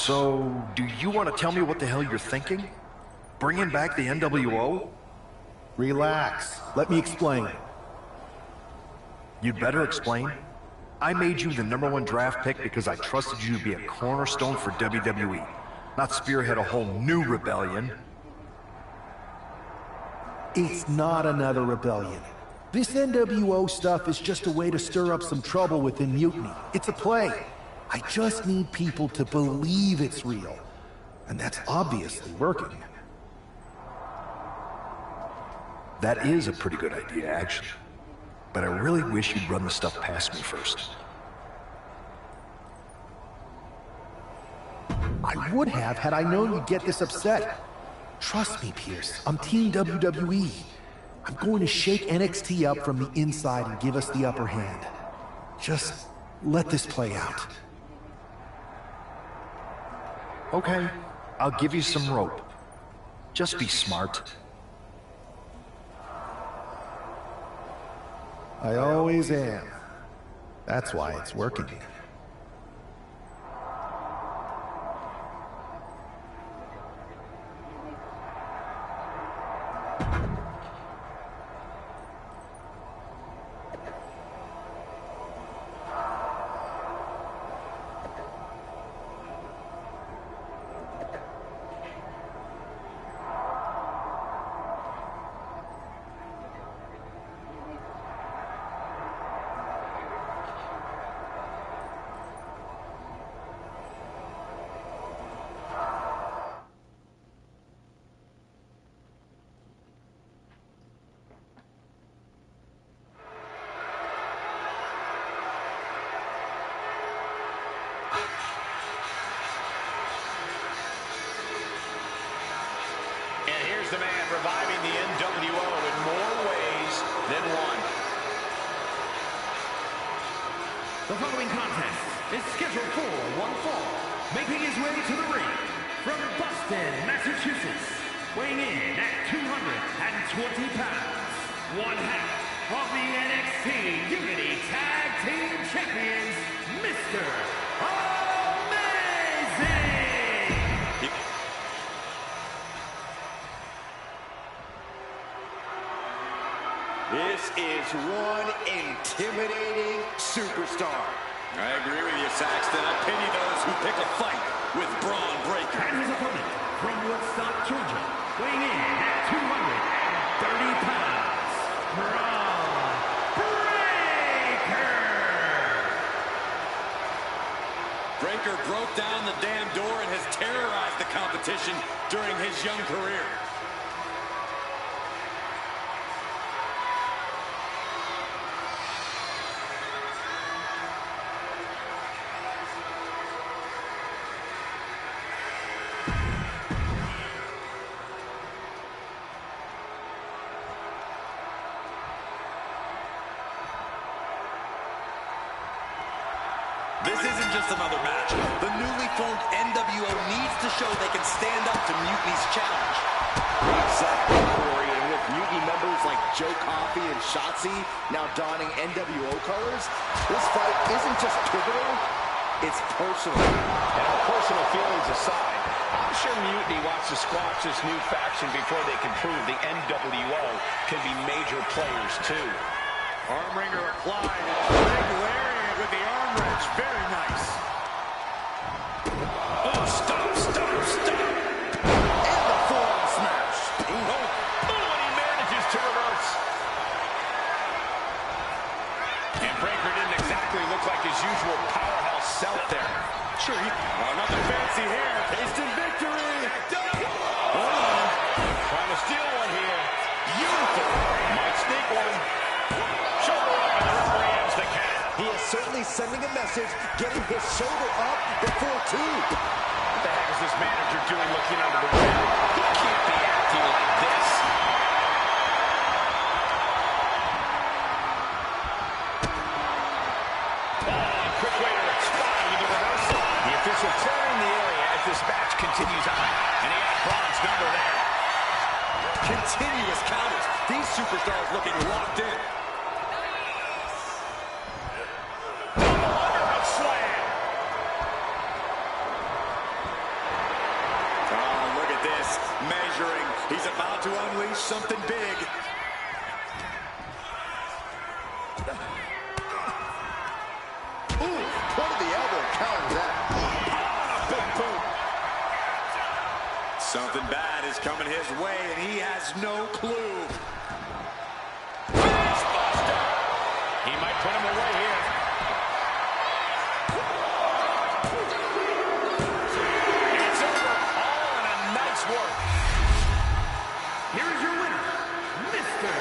So, do you want to tell me what the hell you're thinking? Bringing back the NWO? Relax. Let me explain. You'd better explain. I made you the #1 draft pick because I trusted you to be a cornerstone for WWE, not spearhead a whole new rebellion. It's not another rebellion. This NWO stuff is just a way to stir up some trouble within Mutiny. It's a play. I just need people to believe it's real. And that's obviously working. That is a pretty good idea, actually. But I really wish you'd run the stuff past me first. I would have had I known you'd get this upset. Trust me, Pierce. I'm Team WWE. I'm going to shake NXT up from the inside and give us the upper hand. Just let this play out. Okay, I'll give you some rope. Just be smart. I always am. That's why it's working. The man reviving the NWO in more ways than one. The following contest is scheduled for one fall. Making his way to the ring from Boston, Massachusetts, weighing in at 220 pounds, one half of the NXT Unity Tag Team Champions, Mr. Amazing! This is one intimidating superstar. I agree with you, Saxton. I pity those who pick a fight with Braun Breaker. And his opponent from Woodstock, Georgia, weighing in at 230 pounds, Braun Breaker! Breaker broke down the damn door and has terrorized the competition during his young career. This isn't just another match. The newly formed NWO needs to show they can stand up to Mutiny's challenge. Exactly, Corey. And with Mutiny members like Joe Coffey and Shotzi now donning NWO colors, this fight isn't just pivotal, it's personal. And our personal feelings aside, I'm sure Mutiny wants to squash this new faction before they can prove the NWO can be major players too. Arm wringer applied. Big lariat with the arm wrench. Very nice. Oh, stop. And the forearm smash. Oh, and he manages to reverse. And Breaker didn't exactly look like his usual powerhouse self there. Sure, nothing fancy here. Instant victory. Trying to steal one here. Beautiful. Might sneak one. Shoulder up, and the referee ends the count. He is certainly sending a message, getting his shoulder up before two. What the heck is this manager doing looking under the ring? He can't be acting like this. Quick way to respond with the reversal. The official clearing the area as this match continues on. And he had Braun's number there. Continuous counters. These superstars looking locked in. unleash something big. Ooh, point of the elbow counters that. Big boot. Something bad is coming his way, and he has no clue. Buster. He might put him away here. It's over. All in a nice work. Here is your winner, Mr.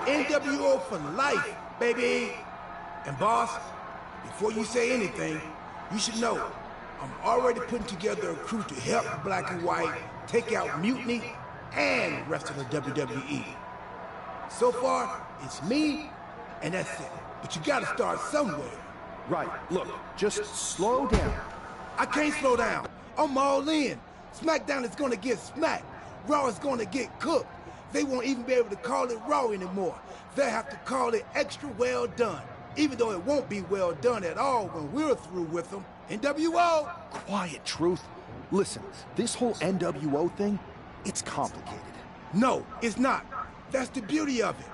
NWO for life, baby. And boss, before you say anything, you should know I'm already putting together a crew to help Black and White take out Mutiny and the rest of the WWE. So far, it's me, and that's it. But you gotta start somewhere. Right, look, just slow down. I can't slow down. I'm all in. SmackDown is gonna get smacked. Raw is gonna get cooked. They won't even be able to call it Raw anymore. They'll have to call it extra well done, even though it won't be well done at all when we're through with them. NWO! Quiet, Truth. Listen, this whole NWO thing, it's complicated. No, it's not. That's the beauty of it.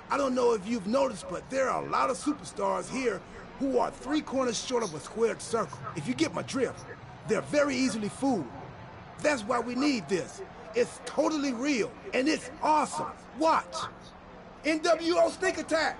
I don't know if you've noticed, but there are a lot of superstars here who are 3 corners short of a squared circle. If you get my drift, they're very easily fooled. That's why we need this. It's totally real, and it's awesome. Watch. NWO Sneak Attack.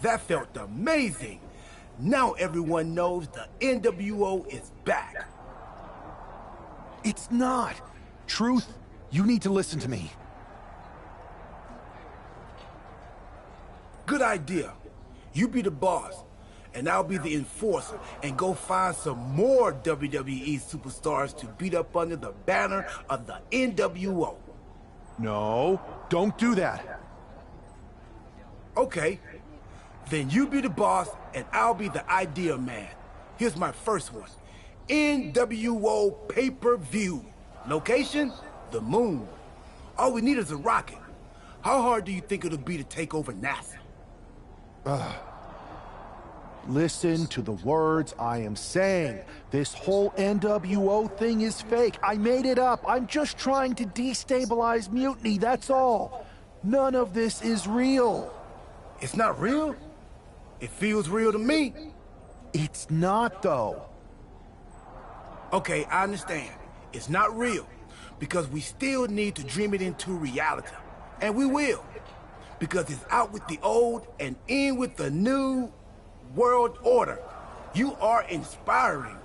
That felt amazing. Now everyone knows the NWO is back. It's not. Truth, you need to listen to me. Good idea. You be the boss, and I'll be the enforcer, and go find some more WWE superstars to beat up under the banner of the NWO. No, don't do that. Okay, then you be the boss, and I'll be the idea man. Here's my first one. NWO pay-per-view. Location? The moon. All we need is a rocket. How hard do you think it'll be to take over NASA? Listen to the words I am saying. This whole NWO thing is fake. I made it up. I'm just trying to destabilize Mutiny, that's all. None of this is real. It's not real? It feels real to me. It's not, though. Okay, I understand. It's not real, because we still need to dream it into reality. And we will. Because it's out with the old and in with the new world order. You are inspiring.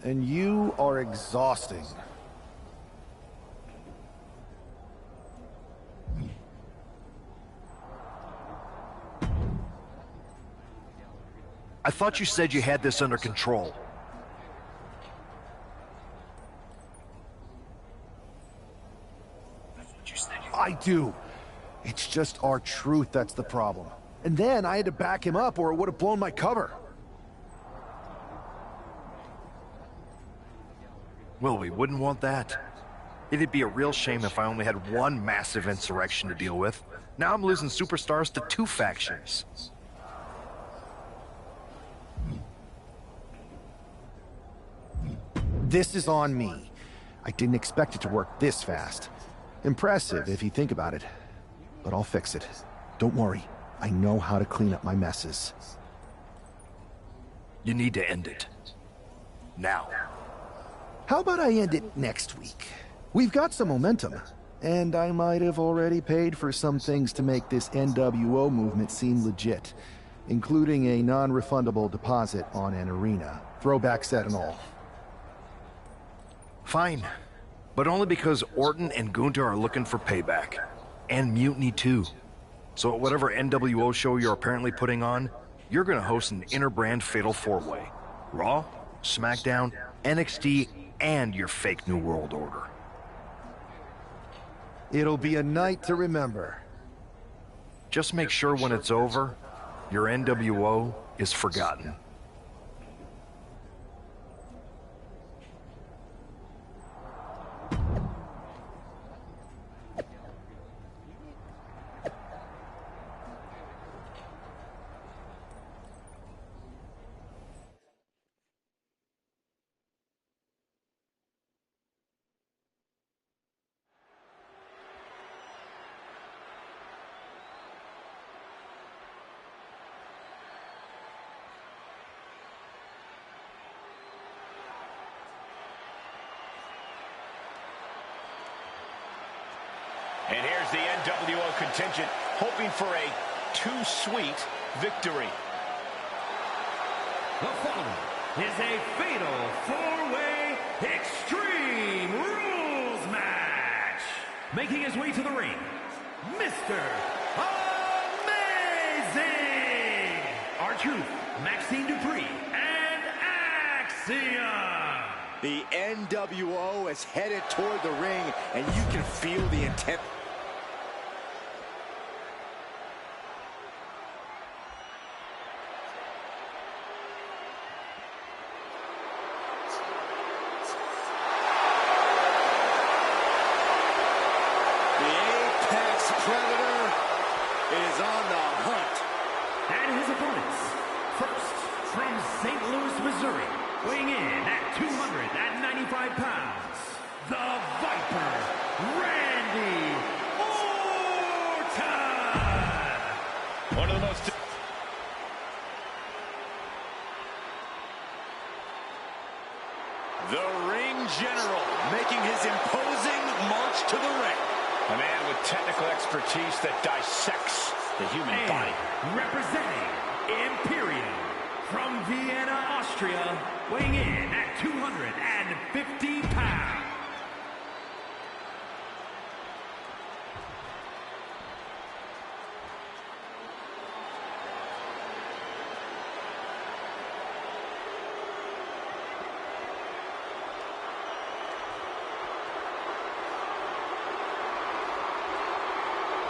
And you are exhausting. I thought you said you had this under control. I do. It's just our truth that's the problem. And then I had to back him up or it would have blown my cover. Well, we wouldn't want that. It'd be a real shame if I only had one massive insurrection to deal with. Now I'm losing superstars to two factions. This is on me. I didn't expect it to work this fast. Impressive if you think about it. But I'll fix it. Don't worry. I know how to clean up my messes. You need to end it. Now. How about I end it next week? We've got some momentum. And I might have already paid for some things to make this NWO movement seem legit. Including a non-refundable deposit on an arena. Throwback set and all. Fine. But only because Orton and Gunther are looking for payback. And Mutiny too. So at whatever NWO show you're apparently putting on, you're gonna host an inter-brand fatal four-way. Raw, SmackDown, NXT, and your fake New World Order. It'll be a night to remember. Just make sure when it's over, your NWO is forgotten. And here's the NWO contingent hoping for a too-sweet victory. The following is a fatal four-way Extreme Rules match. Making his way to the ring, Mr. Amazing! R-Truth, Maxine Dupree, and Axiom. The NWO is headed toward the ring, and you can feel the intent. St. Louis, Missouri, weighing in at 295 pounds, the Viper, Randy Orton! One of the most... The ring general making his imposing march to the ring. A man with technical expertise that dissects the human body. Representing Imperium from Vienna, Austria, weighing in at 250 pounds.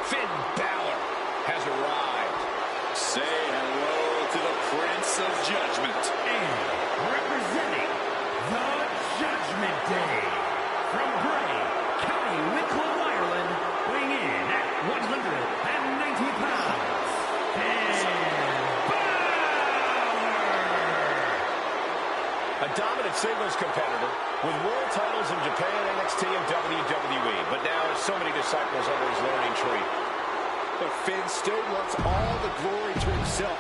Finn Balor has arrived. Say hello to the Prince of Judgment. And representing the Judgment Day from Bray, County Wicklow, Ireland, weighing in at 190 pounds. Finn Balor! A dominant singles competitor with world titles in Japan, NXT, and WWE. But now has so many disciples under his learning tree. But Finn still wants all the glory to himself.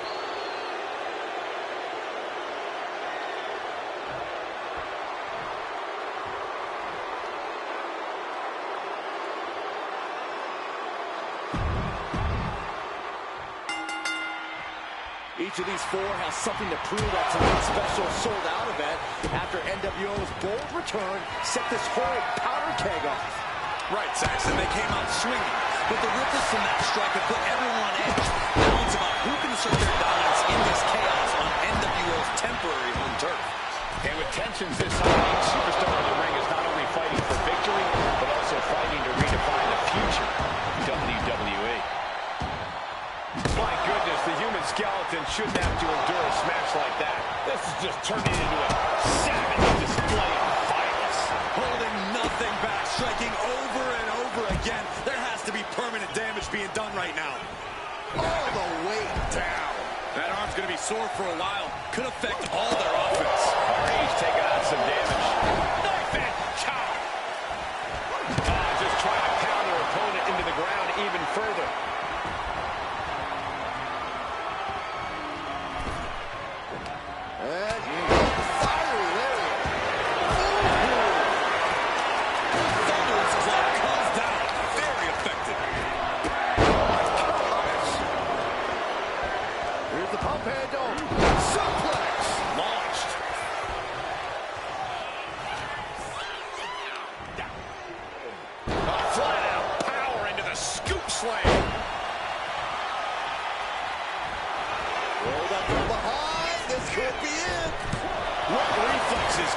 Each of these four has something to prove at tonight's special sold-out event after NWO's bold return set this whole powder keg off. Right, Saxton, they came out swinging, but the ripples from that strike have put everyone on edge. Now it's about who can assert their dominance in this chaos on NWO's temporary home turf. And with tensions this high, each superstar in the ring is not only fighting for victory, but also fighting to redefine the future of WWE. My goodness, the human skeleton shouldn't have to endure a smash like that. This is just turning into a savage display of violence. Holding nothing back, striking over and over again. There has to be permanent damage being done right now. All the way down. That arm's going to be sore for a while. Could affect all their offense. RA's taking on some damage. Knife and chop. Just trying to pound their opponent into the ground even further.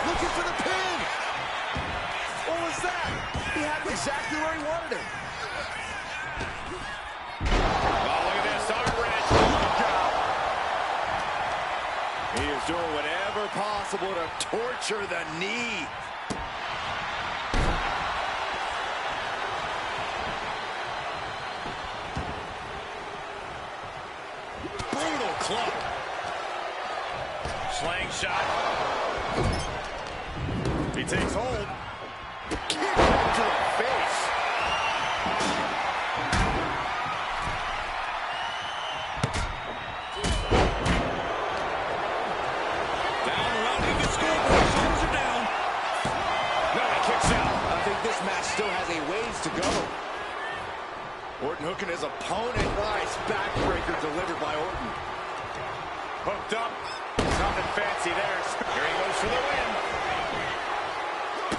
Looking for the pin. What was that? He had him exactly where he wanted him. Oh, look at this arm wrench. Look out. He is doing whatever possible to torture the knee. Brutal club. Slingshot. He takes hold. Kick to the face. Down around in the scoreboard. Shoulders are down. No, he kicks out. I think this match still has a ways to go. Orton hooking his opponent. Nice backbreaker delivered by Orton. Hooked up. Nothing fancy there. Here he goes for the win.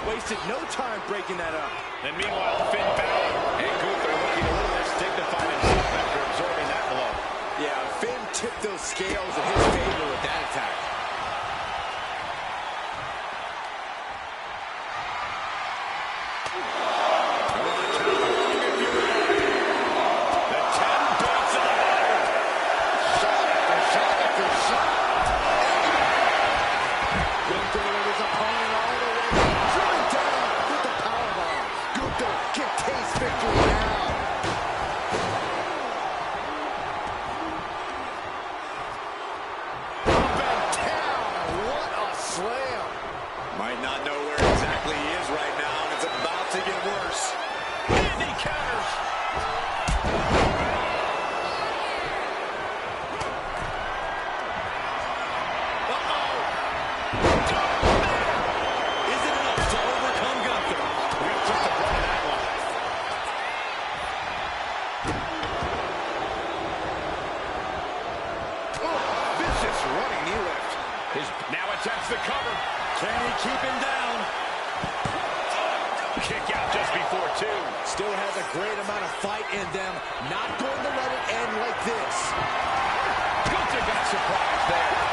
Wasted no time breaking that up. And meanwhile, Finn Balor and Gunther looking a little less dignified himself after absorbing that blow. Yeah, Finn tipped those scales in his favor with that attack. Might not know where exactly he is right now, and it's about to get worse. And he counters. Is it enough to overcome Gunther? We took the brunt of that one. Vicious running knee lift. Now attempts the cover. Can he keep him down? Kick out just before 2. Still has a great amount of fight in them. Not going to let it end like this. Gunther got surprised there.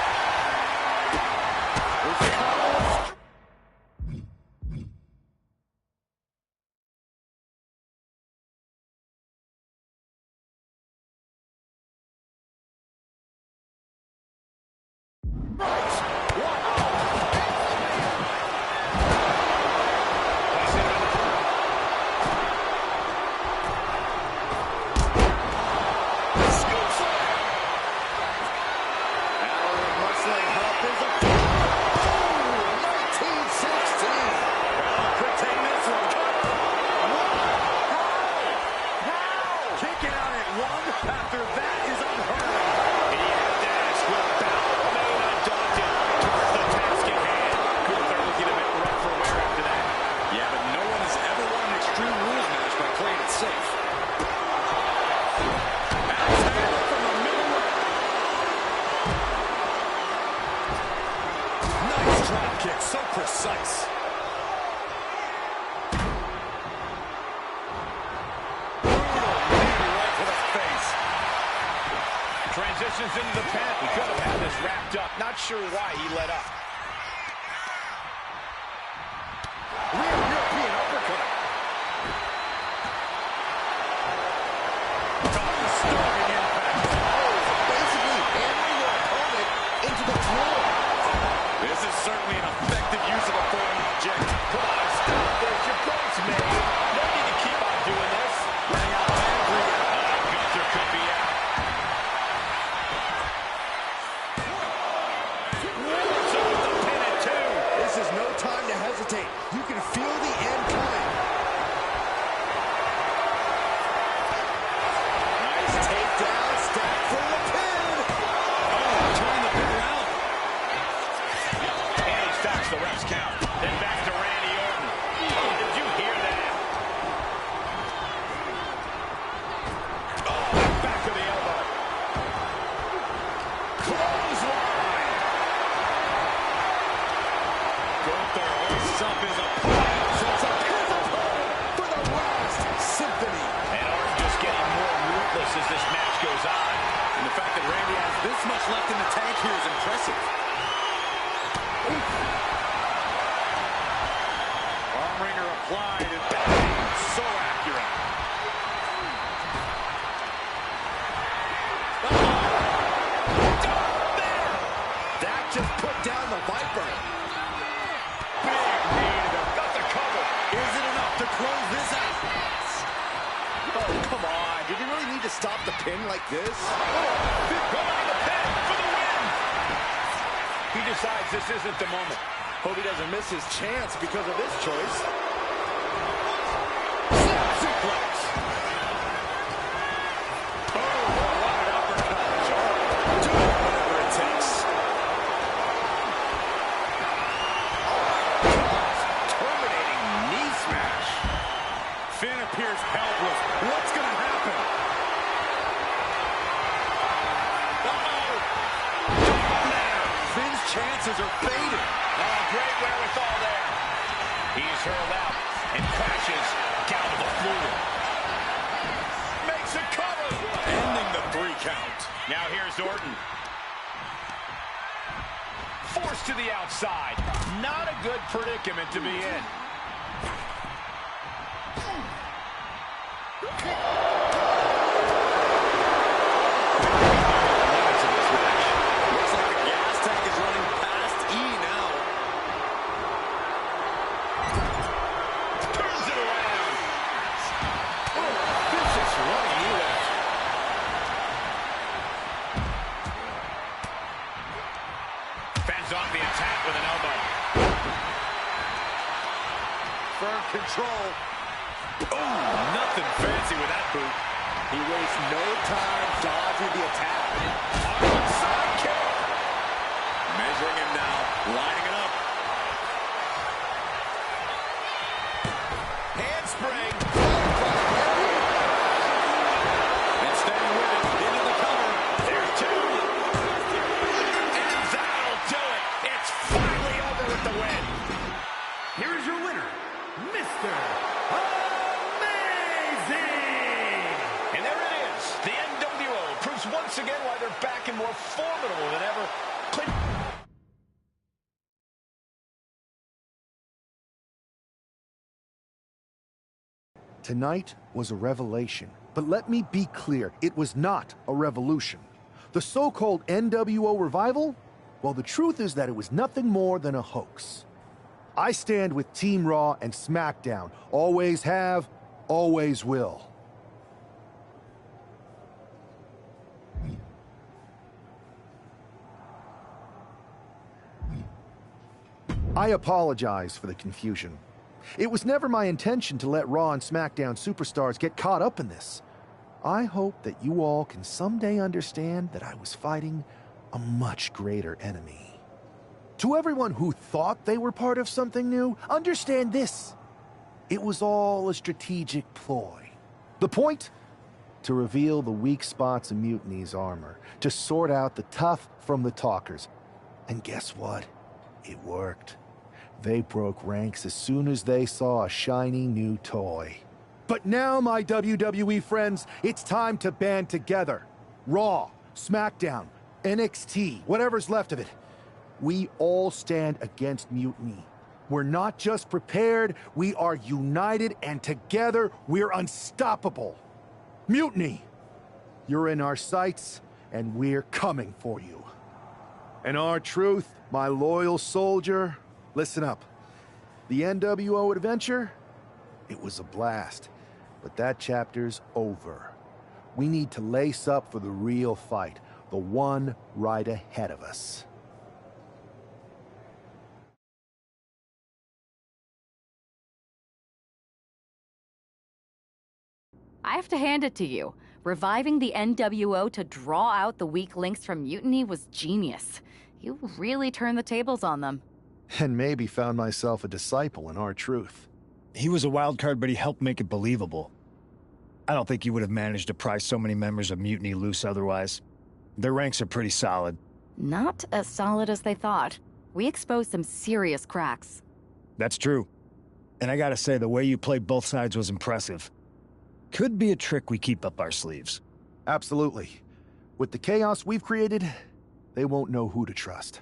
Precise. Right to the face. Transitions into the pin. He could have had this wrapped up. Not sure why he let up. Real European uppercut. Starting impact. Basically hammering your opponent into the floor. This is certainly an effective use of a foreign object. Come on, stop this. Your point's made. No need to keep on doing this. Running out of every Gunther could be out. So with the pin at 2. This is no time to hesitate. You can feel the end coming. Nice takedown, step for the pin. turning the pin around. And he stops the ref's count. Then back to Randy Orton. Oh, did you hear that? Oh, back to the elbow. Clothesline. Gunther hoists up his opponent. Sets up his opponent for the last symphony. And Orton just getting more ruthless as this match goes on. And the fact that Randy has this much left in the tank here is impressive. Arm wringer applied and bang, so accurate. That just put down the Viper. Big knee to got the cover. Is it enough to close this out? Oh, come on. Did you really need to stop the pin like this? Going to the pin for the win. He decides this isn't the moment. Hope he doesn't miss his chance because of this choice. Suplex. Oh, what an uppercut. Do whatever it takes. Terminating knee smash. Finn appears helpless. What's going to happen? Finn's chances are fading. Oh, great wherewithal there. He's hurled out and crashes down to the floor. Makes a cover. Ending the 3 count. Now here's Orton. Forced to the outside. Not a good predicament to be in. Looks like the gas tank is running past E now. Turns it around. Oh, vicious running knee lift. Fends off the attack with an elbow. firm control. Oh, nothing fancy with that boot. He wastes no time dodging the attack. Arm side kick. Measuring him now, lining it up. Handspring. And staying with it into the cover. There's two. And that'll do it. It's finally over with the win. Here is your winner, Mr. Amazing! And there it is. The NWO proves once again why they're back and more formidable than ever. Tonight was a revelation, but let me be clear, it was not a revolution. The so-called NWO revival? Well, the truth is that it was nothing more than a hoax. I stand with Team Raw and SmackDown. Always have, always will. I apologize for the confusion. It was never my intention to let Raw and SmackDown superstars get caught up in this. I hope that you all can someday understand that I was fighting a much greater enemy. To everyone who thought they were part of something new, understand this. It was all a strategic ploy. The point? To reveal the weak spots in Mutiny's armor, to sort out the tough from the talkers. And guess what? It worked. They broke ranks as soon as they saw a shiny new toy. But now, my WWE friends, it's time to band together. Raw, SmackDown, NXT, whatever's left of it. We all stand against mutiny. We're not just prepared, we are united, and together we're unstoppable. Mutiny! You're in our sights, and we're coming for you. And R-Truth, my loyal soldier, listen up. The NWO adventure? It was a blast, but that chapter's over. We need to lace up for the real fight, the one right ahead of us. I have to hand it to you. Reviving the NWO to draw out the weak links from Mutiny was genius. You really turned the tables on them. And maybe found myself a disciple in R-Truth. He was a wild card, but he helped make it believable. I don't think he would have managed to pry so many members of Mutiny loose otherwise. Their ranks are pretty solid. Not as solid as they thought. We exposed some serious cracks. That's true. And I gotta say, the way you played both sides was impressive. Could be a trick we keep up our sleeves. Absolutely. With the chaos we've created, they won't know who to trust.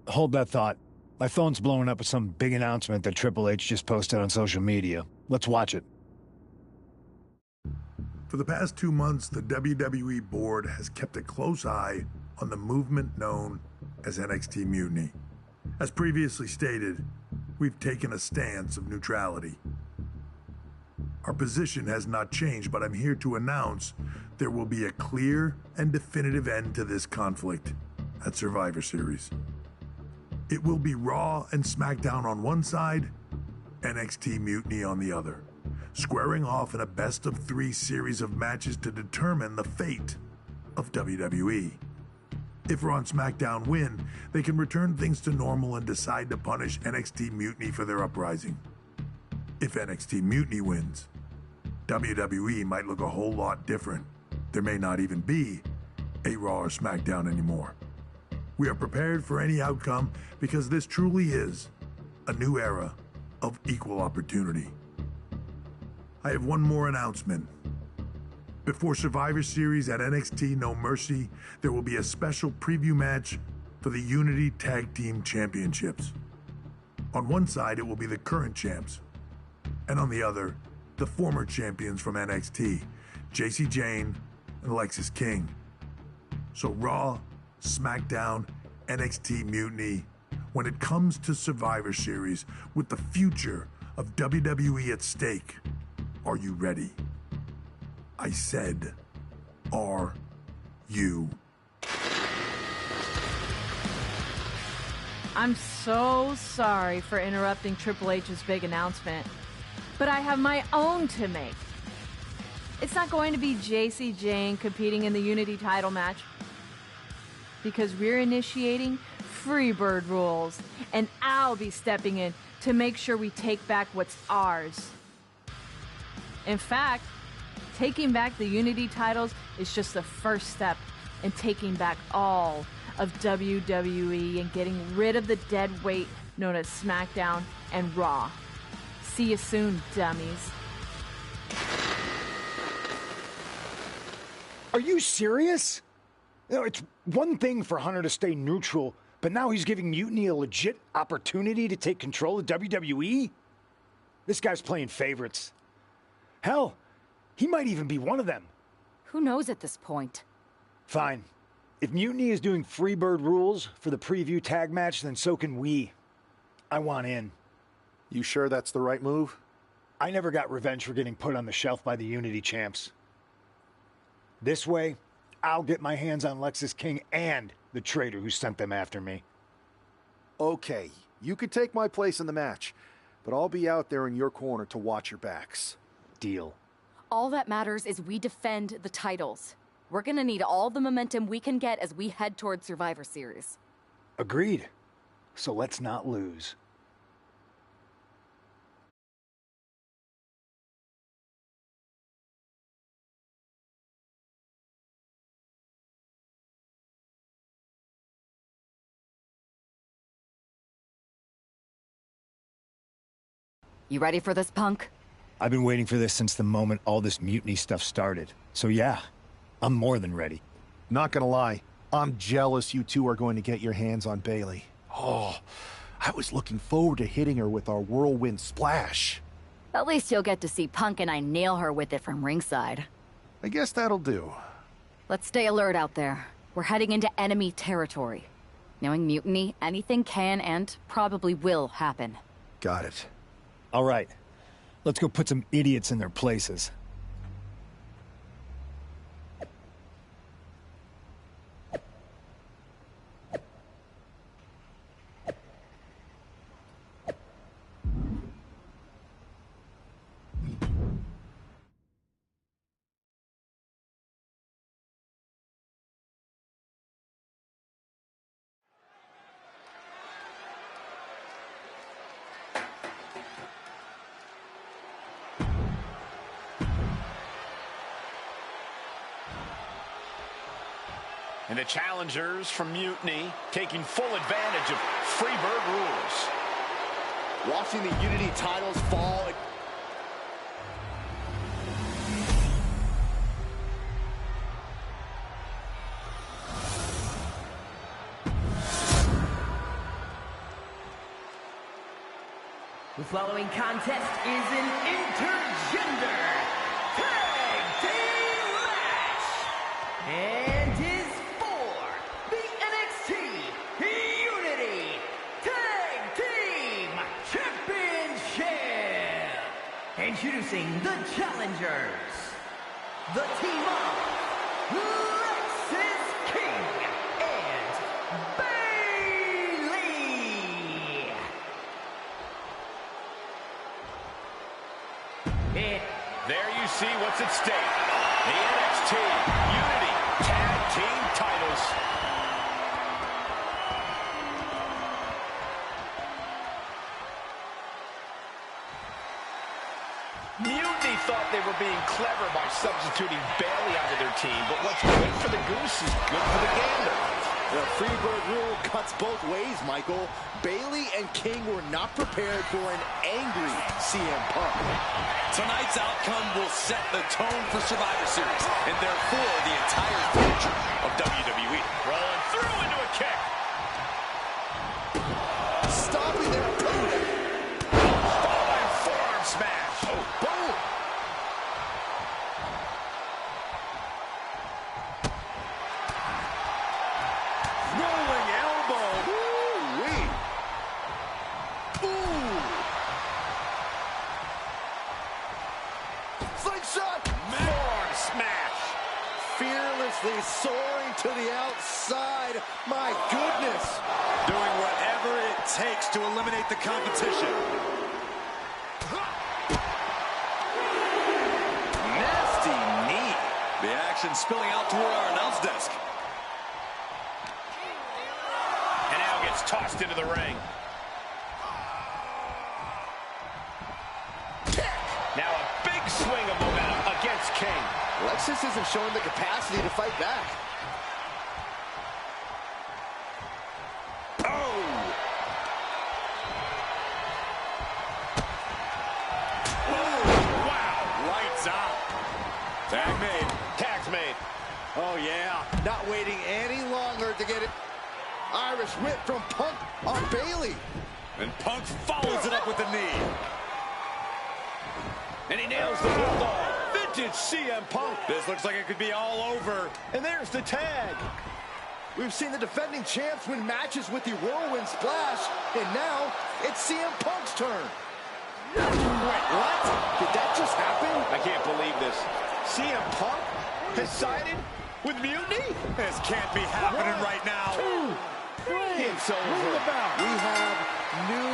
Hold that thought. My phone's blowing up with some big announcement that Triple H just posted on social media. Let's watch it. For the past 2 months, the WWE board has kept a close eye on the movement known as NXT Mutiny. As previously stated, we've taken a stance of neutrality. Our position has not changed, but I'm here to announce there will be a clear and definitive end to this conflict at Survivor Series. It will be Raw and SmackDown on one side, NXT Mutiny on the other, squaring off in a best-of-3 series of matches to determine the fate of WWE. If Raw and SmackDown win, they can return things to normal and decide to punish NXT Mutiny for their uprising. If NXT Mutiny wins, WWE might look a whole lot different. There may not even be a Raw or SmackDown anymore. We are prepared for any outcome because this truly is a new era of equal opportunity. I have one more announcement. Before Survivor Series at NXT No Mercy, there will be a special preview match for the Unity Tag Team Championships. On one side, it will be the current champs, and on the other, the former champions from NXT, JC Jane and Alexis King. So Raw, SmackDown, NXT Mutiny, when it comes to Survivor Series, with the future of WWE at stake, are you ready? I said, are you? I'm so sorry for interrupting Triple H's big announcement. but I have my own to make. It's not going to be JC Jane competing in the Unity title match, because we're initiating Freebird rules, and I'll be stepping in to make sure we take back what's ours. In fact, taking back the Unity titles is just the first step in taking back all of WWE and getting rid of the dead weight known as SmackDown and Raw. See you soon, dummies. Are you serious? You know, it's one thing for Hunter to stay neutral, but now he's giving Mutiny a legit opportunity to take control of WWE? This guy's playing favorites. Hell, he might even be one of them. Who knows at this point? Fine. If Mutiny is doing Freebird rules for the preview tag match, then so can we. I want in. You sure that's the right move? I never got revenge for getting put on the shelf by the Unity champs. This way, I'll get my hands on Lexis King and the traitor who sent them after me. Okay, you could take my place in the match, but I'll be out there in your corner to watch your backs. Deal. All that matters is we defend the titles. We're gonna need all the momentum we can get as we head toward Survivor Series. Agreed. So let's not lose. You ready for this, Punk? I've been waiting for this since the moment all this Mutiny stuff started. So yeah, I'm more than ready. Not gonna lie, I'm jealous you two are going to get your hands on Bayley. Oh, I was looking forward to hitting her with our whirlwind splash. At least you'll get to see Punk and I nail her with it from ringside. I guess that'll do. Let's stay alert out there. We're heading into enemy territory. Knowing Mutiny, anything can and probably will happen. Got it. All right, let's go put some idiots in their places. And the challengers from Mutiny taking full advantage of Freebird rules. Watching the Unity titles fall. The following contest is an intergender tag team match and is for the NXT Unity Tag Team Championship. Introducing the challengers, the team of Lexis King and Bayley. There you see what's at stake. The NXT Unity Tag Team titles. Mutiny thought they were being clever by substituting Bayley onto their team, but what's good for the goose is good for the gander. The Freebird rule cuts both ways, Michael. Bayley and King were not prepared for an angry CM Punk. Tonight's outcome will set the tone for Survivor Series, and therefore the entire future of WWE. Rolling through into a kick. Stopping their opponent. Falling forearm smash. Oh, boom. Rolling elbow. Ooh-wee. Ooh. Slingshot. Forearm smash. Fearlessly soaring to the outside. My goodness. Doing whatever it takes to eliminate the competition. action spilling out toward our announce desk. And now gets tossed into the ring. Now a big swing of momentum against King. Lexus isn't showing the capacity to fight back. Tag made. Tag's made. Oh, yeah. Not waiting any longer to get it. Irish whip from Punk on Bailey. And Punk follows it up with the knee. And he nails the bulldog. Vintage CM Punk. This looks like it could be all over. And there's the tag. We've seen the defending champs win matches with the whirlwind splash. And now it's CM Punk's turn. Wait, what? Did that just happen? I can't believe this. CM Punk has sided with Mutiny? This can't be happening right now. 2, 3. It's over. We have new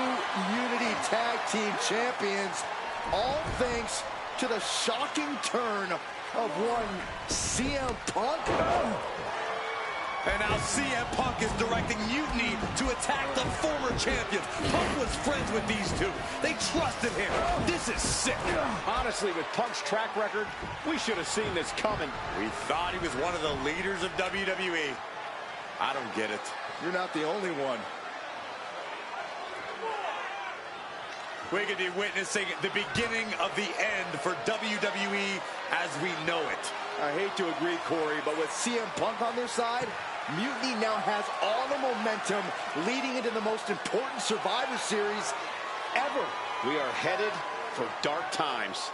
Unity Tag Team Champions, all thanks to the shocking turn of one CM Punk. And now CM Punk is directing Mutiny to attack the former champions. Punk was friends with these two. They trusted him. This is sick. Honestly, with Punk's track record, we should have seen this coming. We thought he was one of the leaders of WWE. I don't get it. You're not the only one. We could be witnessing the beginning of the end for WWE as we know it. I hate to agree, Corey, but with CM Punk on their side, Mutiny now has all the momentum leading into the most important Survivor Series ever. We are headed for dark times.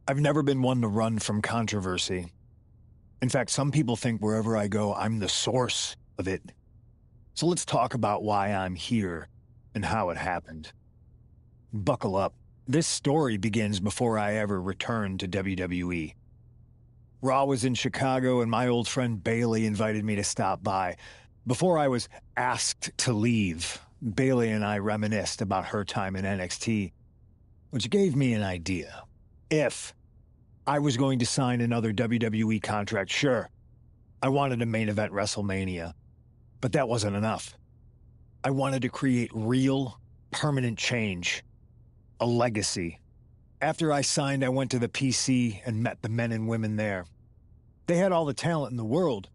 I've never been one to run from controversy. In fact, some people think wherever I go, I'm the source of it. So let's talk about why I'm here and how it happened. Buckle up. This story begins before I ever returned to WWE. Raw was in Chicago and my old friend Bailey invited me to stop by. Before I was asked to leave, Bailey and I reminisced about her time in NXT, which gave me an idea. If I was going to sign another WWE contract, sure, I wanted a main event WrestleMania, but that wasn't enough. I wanted to create real, permanent change, a legacy. After I signed, I went to the PC and met the men and women there. They had all the talent in the world,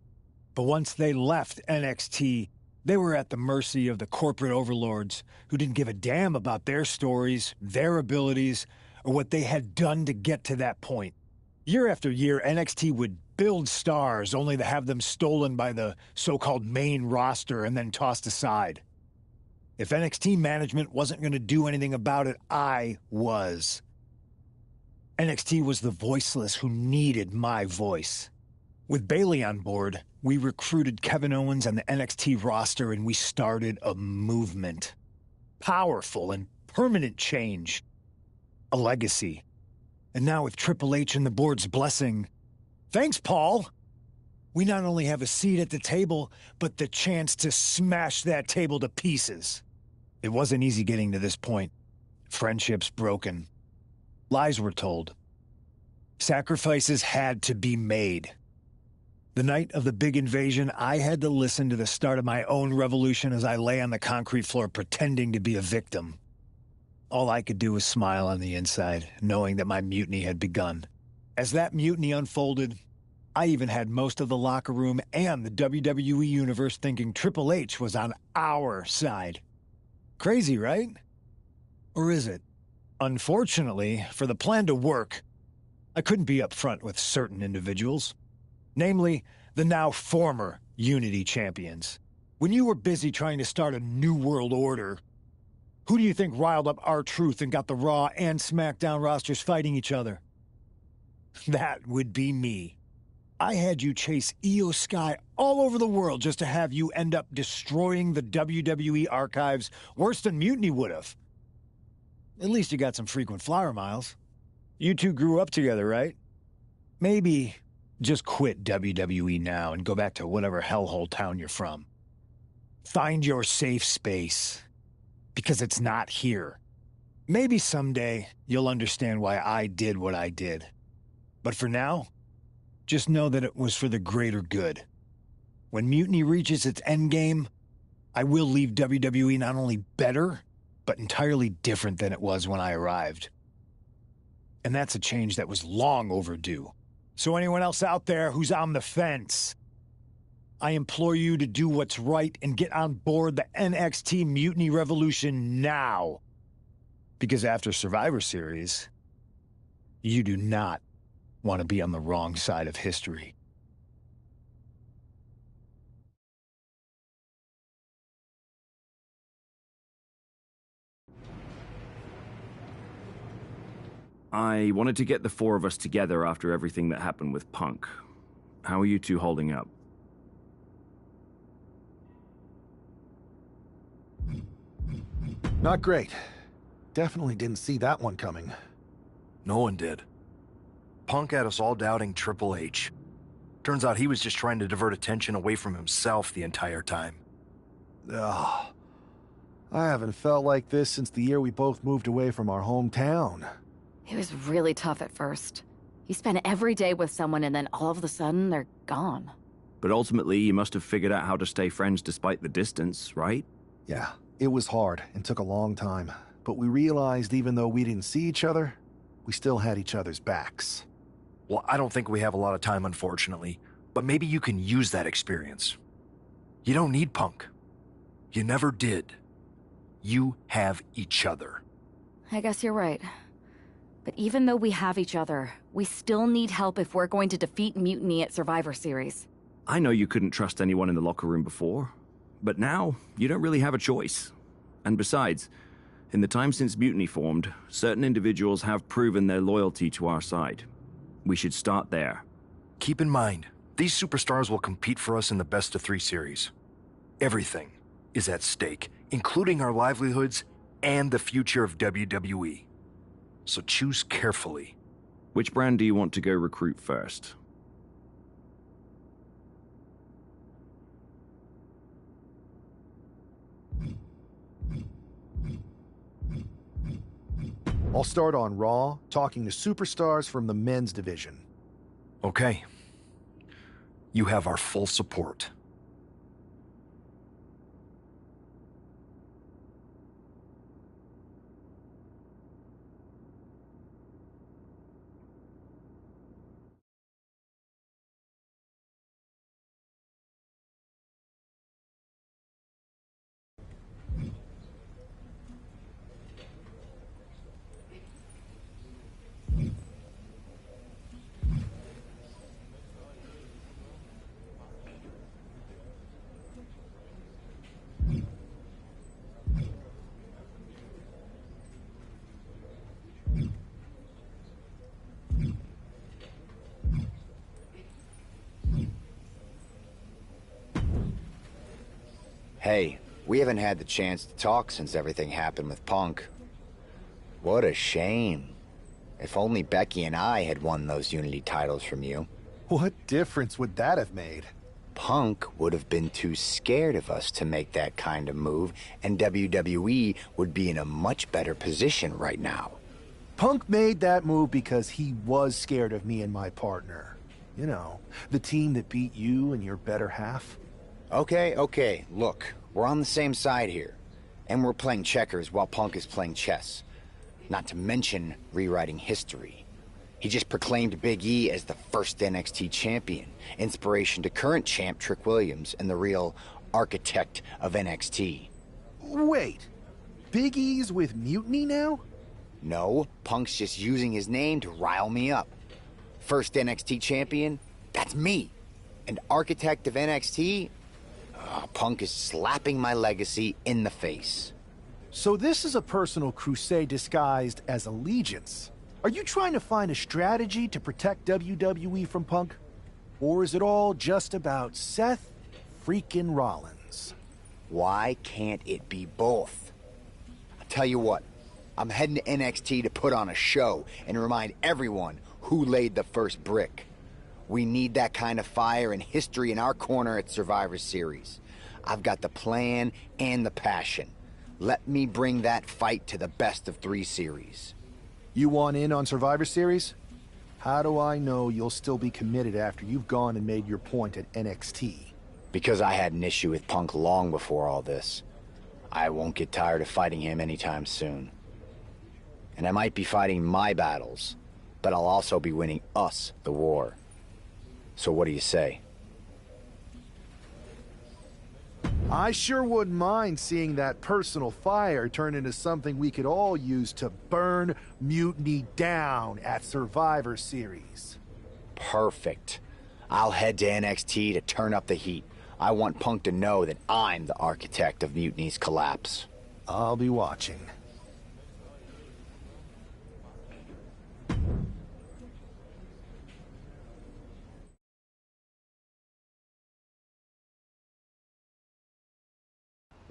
but once they left NXT, they were at the mercy of the corporate overlords who didn't give a damn about their stories, their abilities, or what they had done to get to that point. Year after year, NXT would build stars only to have them stolen by the so-called main roster and then tossed aside. If NXT management wasn't going to do anything about it, I was. NXT was the voiceless who needed my voice. With Bailey on board, we recruited Kevin Owens and the NXT roster and we started a movement. Powerful and permanent change. A legacy. And now with Triple H and the board's blessing, thanks, Paul! We not only have a seat at the table, but the chance to smash that table to pieces. It wasn't easy getting to this point. Friendships broken. Lies were told. Sacrifices had to be made. The night of the big invasion, I had to listen to the start of my own revolution as I lay on the concrete floor pretending to be a victim. All I could do was smile on the inside, knowing that my mutiny had begun. As that mutiny unfolded, I even had most of the locker room and the WWE Universe thinking Triple H was on our side. Crazy, right? Or is it? Unfortunately, for the plan to work, I couldn't be upfront with certain individuals. Namely, the now former Unity champions. When you were busy trying to start a new world order, who do you think riled up R-Truth and got the Raw and SmackDown rosters fighting each other? That would be me. I had you chase Io Sky all over the world just to have you end up destroying the WWE archives worse than Mutiny would have. At least you got some frequent flyer miles. You two grew up together, right? Maybe just quit WWE now and go back to whatever hellhole town you're from. Find your safe space. Because it's not here. Maybe someday you'll understand why I did what I did. But for now, just know that it was for the greater good. When Mutiny reaches its endgame, I will leave WWE not only better, but entirely different than it was when I arrived. And that's a change that was long overdue. So anyone else out there who's on the fence, I implore you to do what's right and get on board the NXT Mutiny Revolution now. Because after Survivor Series, you do not want to be on the wrong side of history. I wanted to get the four of us together after everything that happened with Punk. How are you two holding up? Not great. Definitely didn't see that one coming. No one did. Punk had us all doubting Triple H. Turns out he was just trying to divert attention away from himself the entire time. Ugh. I haven't felt like this since the year we both moved away from our hometown. It was really tough at first. You spend every day with someone and then all of a sudden they're gone. But ultimately, you must have figured out how to stay friends despite the distance, right? Yeah, it was hard and took a long time. But we realized even though we didn't see each other, we still had each other's backs. Well, I don't think we have a lot of time, unfortunately. But maybe you can use that experience. You don't need Punk. You never did. You have each other. I guess you're right. But even though we have each other, we still need help if we're going to defeat Mutiny at Survivor Series. I know you couldn't trust anyone in the locker room before, but now you don't really have a choice. And besides, in the time since Mutiny formed, certain individuals have proven their loyalty to our side. We should start there. Keep in mind, these superstars will compete for us in the best-of-3 series. Everything is at stake, including our livelihoods and the future of WWE. So choose carefully. Which brand do you want to go recruit first? I'll start on Raw, talking to superstars from the men's division. Okay. You have our full support. Hey, we haven't had the chance to talk since everything happened with Punk. What a shame. If only Becky and I had won those Unity titles from you. What difference would that have made? Punk would have been too scared of us to make that kind of move, and WWE would be in a much better position right now. Punk made that move because he was scared of me and my partner. You know, the team that beat you and your better half. Okay, look, we're on the same side here. And we're playing checkers while Punk is playing chess. Not to mention rewriting history. He just proclaimed Big E as the first NXT champion, inspiration to current champ Trick Williams and the real architect of NXT. Wait, Big E's with Mutiny now? No, Punk's just using his name to rile me up. First NXT champion, that's me. And architect of NXT, Punk is slapping my legacy in the face. So this is a personal crusade disguised as allegiance. Are you trying to find a strategy to protect WWE from Punk? Or is it all just about Seth freaking Rollins? Why can't it be both? I'll tell you what, I'm heading to NXT to put on a show and remind everyone who laid the first brick. We need that kind of fire and history in our corner at Survivor Series. I've got the plan and the passion. Let me bring that fight to the best-of-3 series. You want in on Survivor Series? How do I know you'll still be committed after you've gone and made your point at NXT? Because I had an issue with Punk long before all this. I won't get tired of fighting him anytime soon. And I might be fighting my battles, but I'll also be winning us the war. So what do you say? I sure wouldn't mind seeing that personal fire turn into something we could all use to burn Mutiny down at Survivor Series. Perfect. I'll head to NXT to turn up the heat. I want Punk to know that I'm the architect of Mutiny's collapse. I'll be watching.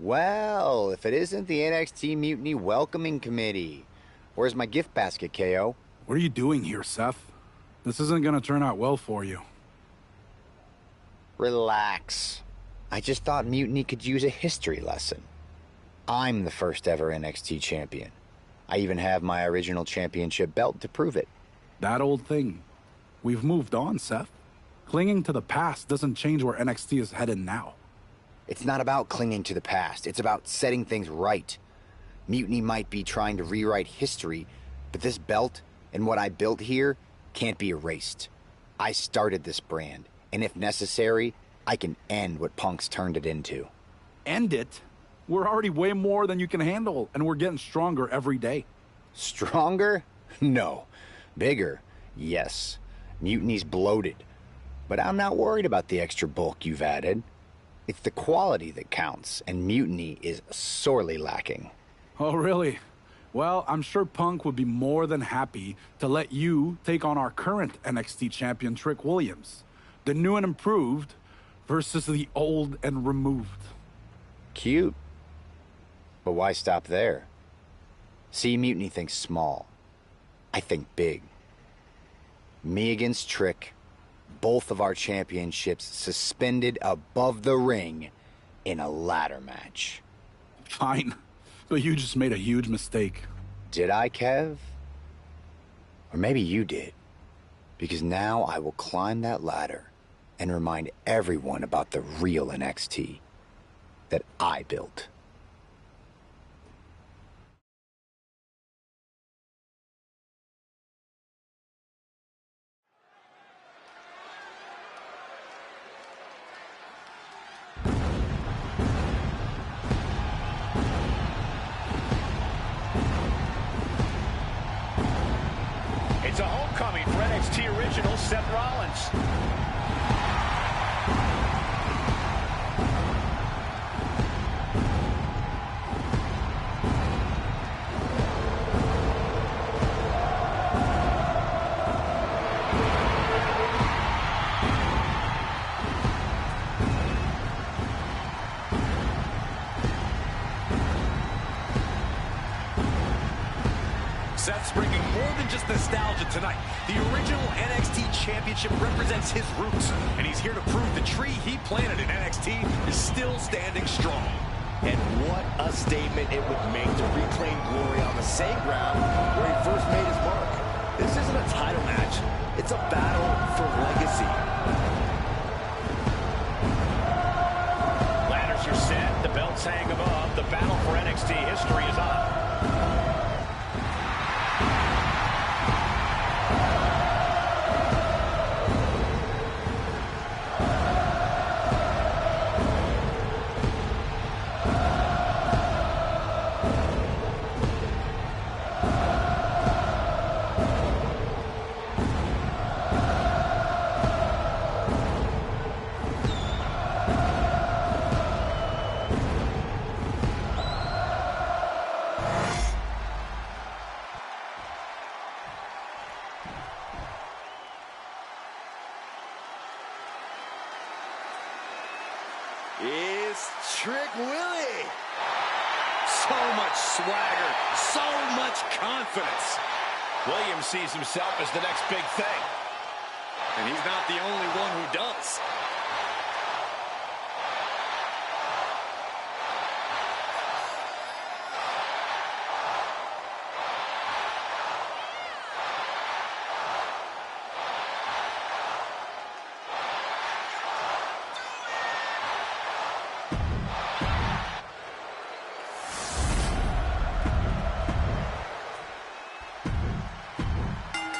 Well, if it isn't the NXT Mutiny Welcoming Committee. Where's my gift basket, KO? What are you doing here, Seth? This isn't gonna turn out well for you. Relax. I just thought Mutiny could use a history lesson. I'm the first ever NXT champion. I even have my original championship belt to prove it. That old thing. We've moved on, Seth. Clinging to the past doesn't change where NXT is headed now. It's not about clinging to the past. It's about setting things right. Mutiny might be trying to rewrite history, but this belt and what I built here can't be erased. I started this brand, and if necessary, I can end what Punk's turned it into. End it? We're already way more than you can handle, and we're getting stronger every day. Stronger? No. Bigger? Yes. Mutiny's bloated. But I'm not worried about the extra bulk you've added. It's the quality that counts, and Mutiny is sorely lacking. Oh, really? Well, I'm sure Punk would be more than happy to let you take on our current NXT champion, Trick Williams. The new and improved versus the old and removed. Cute. But why stop there? See, Mutiny thinks small. I think big. Me against Trick. Both of our championships suspended above the ring in a ladder match. Fine, but you just made a huge mistake. Did I, Kev? Or maybe you did. Because now I will climb that ladder and remind everyone about the real NXT that I built. It's a homecoming for NXT original Seth Rollins. Seth's bringing more than just nostalgia tonight. The original NXT Championship represents his roots, and he's here to prove the tree he planted in NXT is still standing strong. And what a statement it would make to reclaim glory on the same ground where he first made his mark. This isn't a title match. It's a battle for legacy. Ladders are set. The belts hang above. The battle for NXT history is on. Is Trick Willie. So much swagger, so much confidence. Williams sees himself as the next big thing. And he's not the only one who does.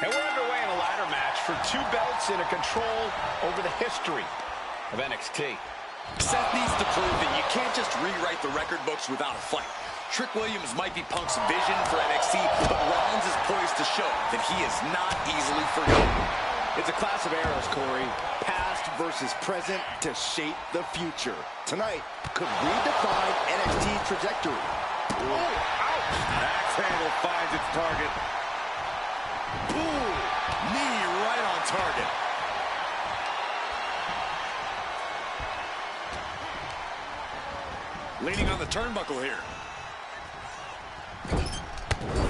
And we're underway in a ladder match for 2 belts and a control over the history of NXT. Seth needs to prove that you can't just rewrite the record books without a fight. Trick Williams might be Punk's vision for NXT, but Rollins is poised to show that he is not easily forgotten. It's a clash of eras, Corey. Past versus present to shape the future. Tonight could redefine NXT's trajectory. Oh, ouch! Axe handle finds its target. Ooh, knee right on target. Leaning on the turnbuckle here.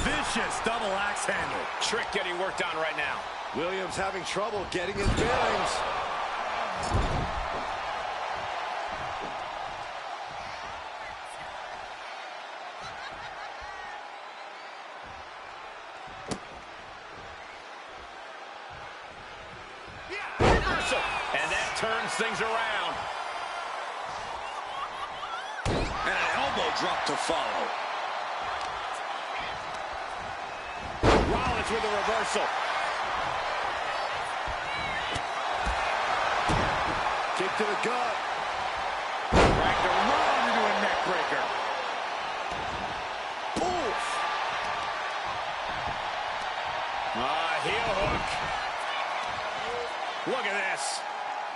Vicious double axe handle. Trick getting worked on right now. Williams having trouble getting his bearings. And that turns things around. And an elbow drop to follow. Rollins with a reversal. Kick to the gut. Dragged around into a neck breaker. Oof. Heel hook. Look at this.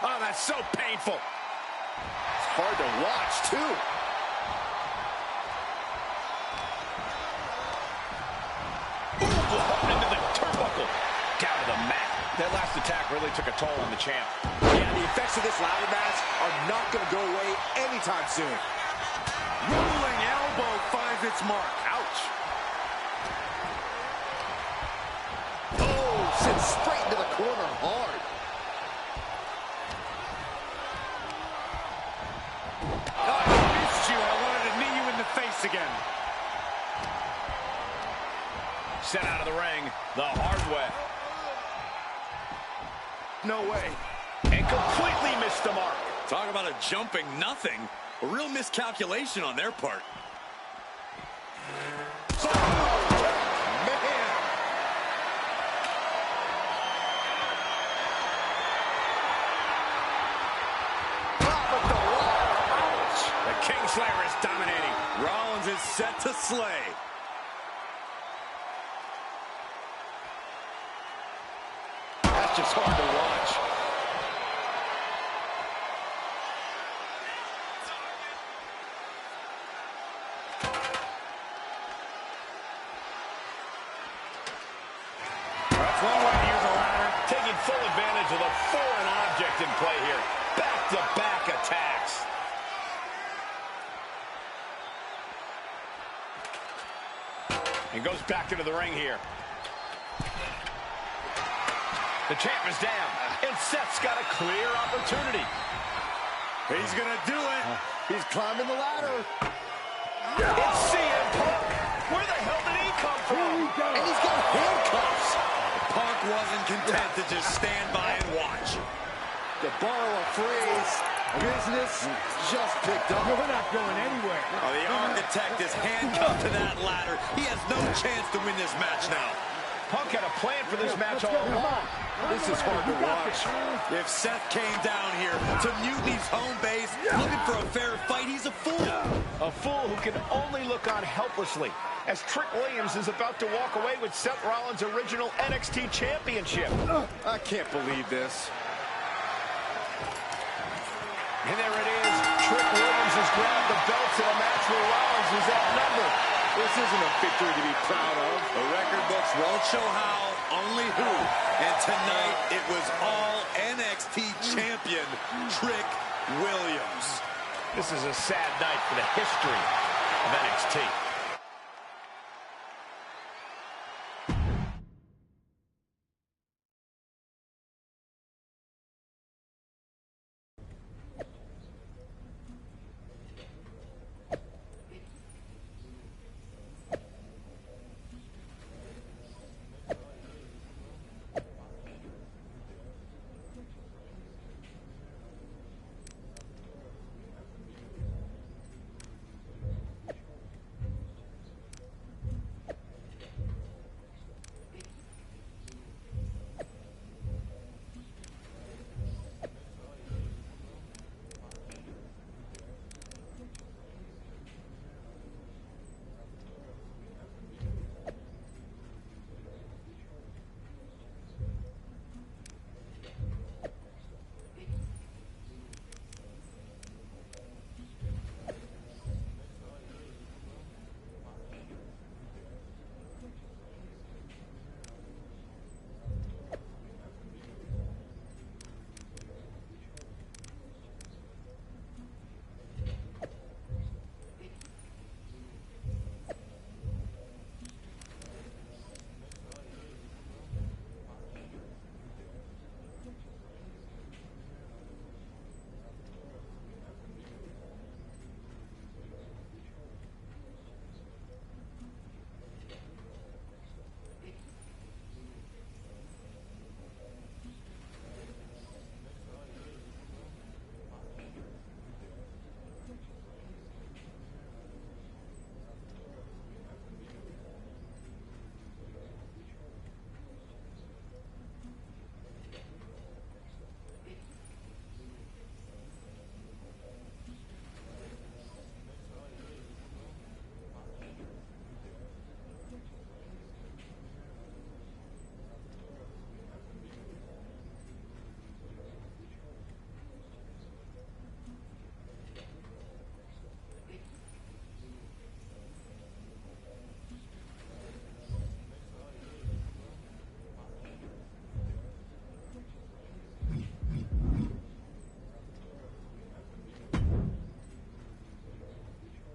Oh, that's so painful. It's hard to watch, too. Into the turnbuckle. Down to the mat. That last attack really took a toll on the champ. Yeah, the effects of this ladder match are not going to go away anytime soon. Rolling elbow finds its mark. Ouch. Oh, sent straight into the corner hard. I missed you. I wanted to knee you in the face again. Sent out of the ring the hard way. No way. And completely missed the mark. Talk about a jumping nothing. A real miscalculation on their part. The Kingslayer is dominating. Rollins is set to slay. That's just hard to watch. That's one way to use a ladder. Taking full advantage of the foreign object in play here. Back-to-back attacks. And goes back into the ring here. The champ is down, and Seth's got a clear opportunity. He's gonna do it. He's climbing the ladder. It's CM Punk. Where the hell did he come from? And he's got handcuffs. Punk wasn't content to just stand by and watch. To borrow a phrase, business just picked up. We're not going anywhere. Oh, the architect is handcuffed to that ladder. He has no chance to win this match now. Punk had a plan for this match all along. This is hard to watch. If Seth came down here to Mutiny's home base looking for a fair fight, he's a fool. A fool who can only look on helplessly as Trick Williams is about to walk away with Seth Rollins' original NXT championship. I can't believe this. And there it is. Trick Williams has grabbed the belts in a match where Rollins is outnumbered. This isn't a victory to be proud of. The record books won't show how, only who. And tonight, it was all NXT champion Trick Williams. This is a sad night for the history of NXT.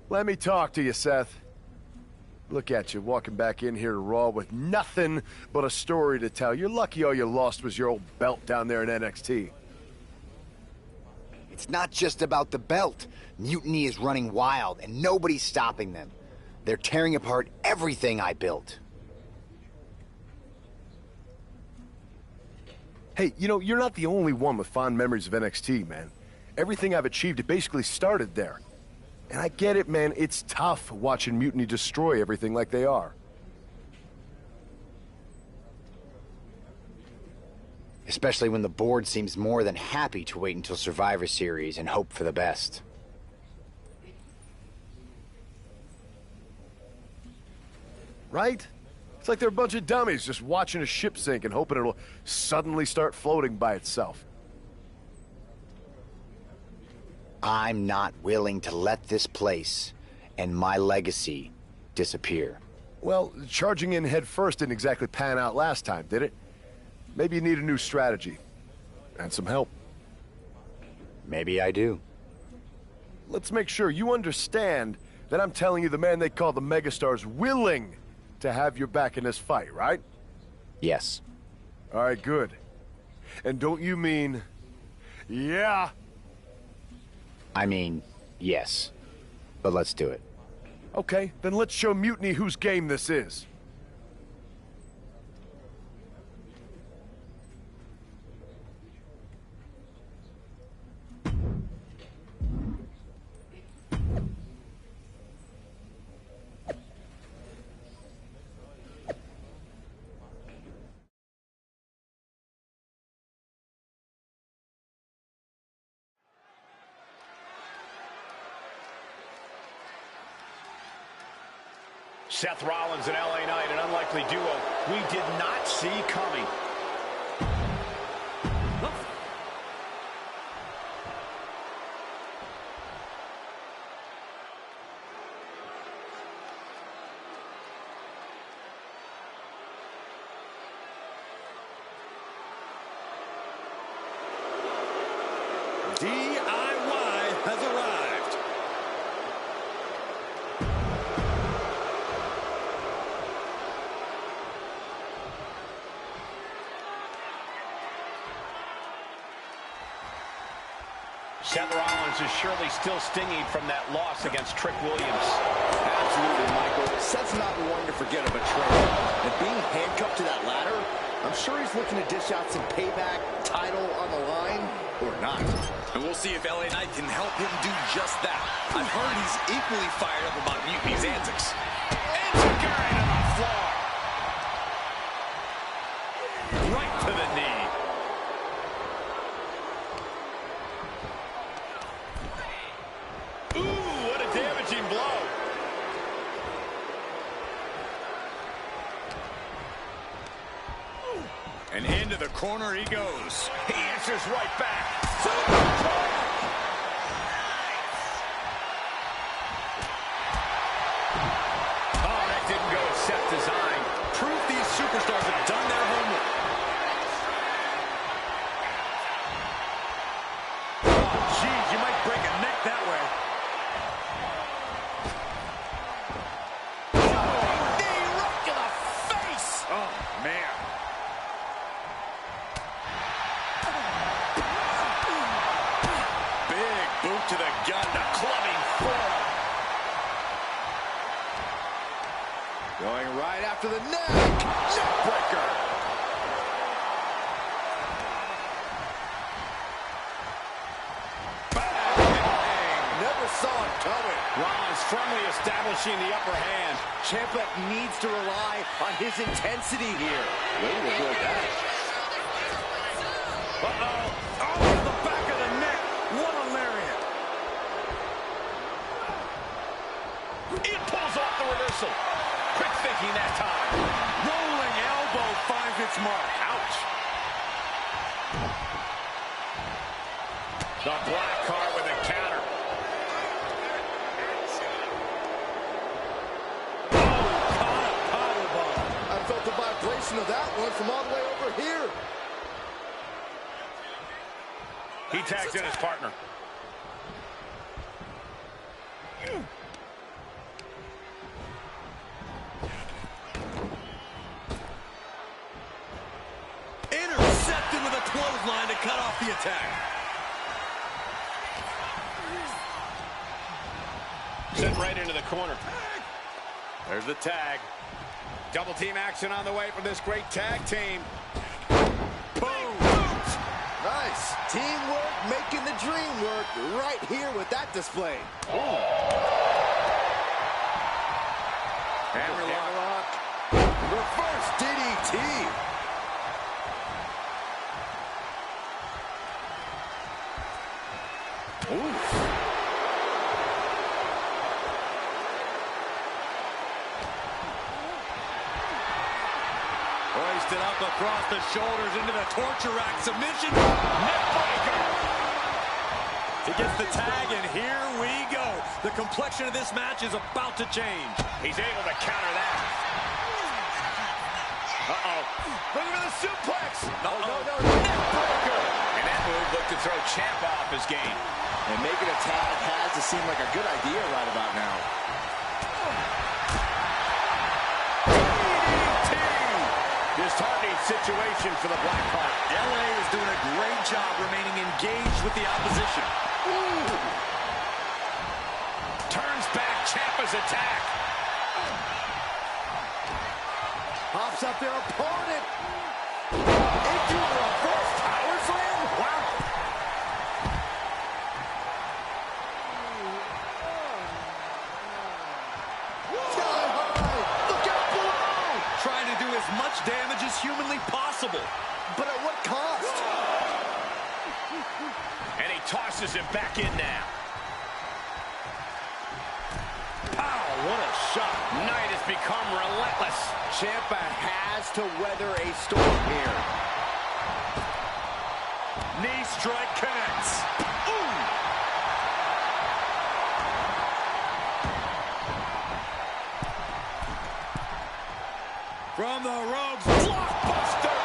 Let me talk to you, Seth. Look at you, walking back in here to Raw with nothing but a story to tell. You're lucky all you lost was your old belt down there in NXT. It's not just about the belt. Mutiny is running wild, and nobody's stopping them. They're tearing apart everything I built. Hey, you know, you're not the only one with fond memories of NXT, man. Everything I've achieved, it basically started there. And I get it, man, it's tough watching Mutiny destroy everything like they are. Especially when the board seems more than happy to wait until Survivor Series and hope for the best. Right? It's like they're a bunch of dummies just watching a ship sink and hoping it'll suddenly start floating by itself. I'm not willing to let this place and my legacy disappear. Well, charging in head first didn't exactly pan out last time, did it? Maybe you need a new strategy. And some help. Maybe I do. Let's make sure you understand that I'm telling you the man they call the Megastar's willing to have your back in this fight, right? Yes. All right, good. And don't you mean... yeah? I mean, yes. But let's do it. Okay, then let's show Mutiny whose game this is. Seth Rollins and LA Knight, an unlikely duo we did not see coming. DIY has arrived. Seth Rollins is surely still stinging from that loss against Trick Williams. Absolutely, Michael. Seth's not one to forget a betrayal. And being handcuffed to that ladder, I'm sure he's looking to dish out some payback, title on the line, or not. And we'll see if LA Knight can help him do just that. I've heard he's equally fired up about Mutiny's antics. Enzuigiri to the floor. Right to the knee. Ooh, what a damaging blow. And into the corner he goes. He answers right back. Oh, that didn't go as Seth designed. Proof these superstars have done their homework. Oh, geez, you might break a neck that way. Knee right to the face. Oh, man. Big boot to the gut, a clubbing forearm. Going right after the neck. Neckbreaker. Never saw it coming. Rollins firmly establishing the upper hand. Ciampa needs to rely on his intensity here. Way to avoid that. Uh-oh. Oh, to the back of the neck. What a lariat. It pulls off the reversal. Quick thinking that time. Rolling elbow finds its mark. Ouch. The black card with a counter. I felt the vibration of that one from all the way over here. He tags in his partner. clothesline to cut off the attack. Sent right into the corner. There's the tag. Double team action on the way from this great tag team. Boom! Nice. Teamwork making the dream work right here with that display. Hammerlock. Reverse DDT. Hoisted up across the shoulders into the torture rack submission. Neckbreaker. He gets the tag, and here we go. The complexion of this match is about to change. He's able to counter that. Uh-oh. Look at the suplex. No. Neckbreaker. And that move looked to throw Ciampa off his game. And making a tag has to seem like a good idea right about now. Disheartening situation for the Blackheart. LA is doing a great job remaining engaged with the opposition. Turns back Ciampa's attack. Pops up their opponent. Into a reverse power slam. Wow. Trying to do as much damage as humanly possible. But at what cost? And he tosses him back in now. Pow, what a shot. Knight has become relentless. Ciampa has to weather a storm here. Knee strike connects. From the ropes, blockbuster!